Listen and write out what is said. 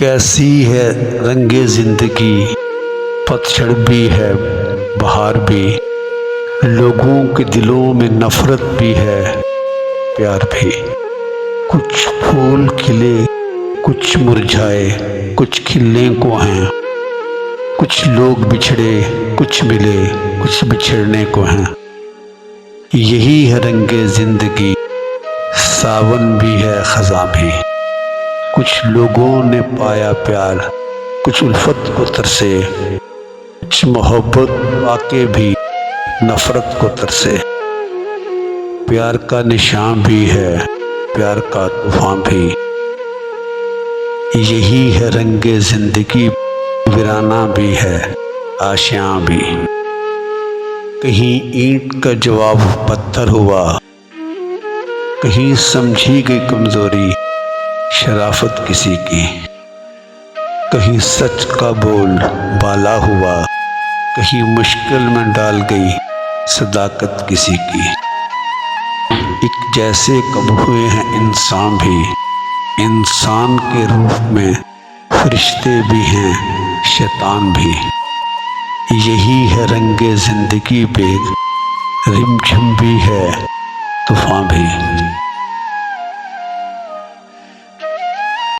कैसी है रंगे ज़िंदगी, पतझड़ भी है बहार भी, लोगों के दिलों में नफ़रत भी है प्यार भी। कुछ फूल खिले कुछ मुरझाए, कुछ खिलने को हैं, कुछ लोग बिछड़े कुछ मिले, कुछ बिछड़ने को हैं। यही है रंगे ज़िंदगी, सावन भी है ख़ज़ां भी। कुछ लोगों ने पाया प्यार, कुछ उल्फत को तरसे, कुछ मोहब्बत पाके भी नफ़रत को तरसे। प्यार का निशान भी है, प्यार का तूफ़ान भी। यही है रंगे ज़िंदगी, वीराना भी है आशियाँ भी। कहीं ईंट का जवाब पत्थर हुआ, कहीं समझी गई कमज़ोरी शराफत किसी की, कहीं सच का बोल बाला हुआ, कहीं मुश्किल में डाल गई सदाकत किसी की। एक जैसे कब हुए हैं इंसान भी, इंसान के रूप में फरिश्ते भी हैं शैतान भी। यही है रंगे ज़िंदगी पे, रिमझिम भी है तूफ़ान भी।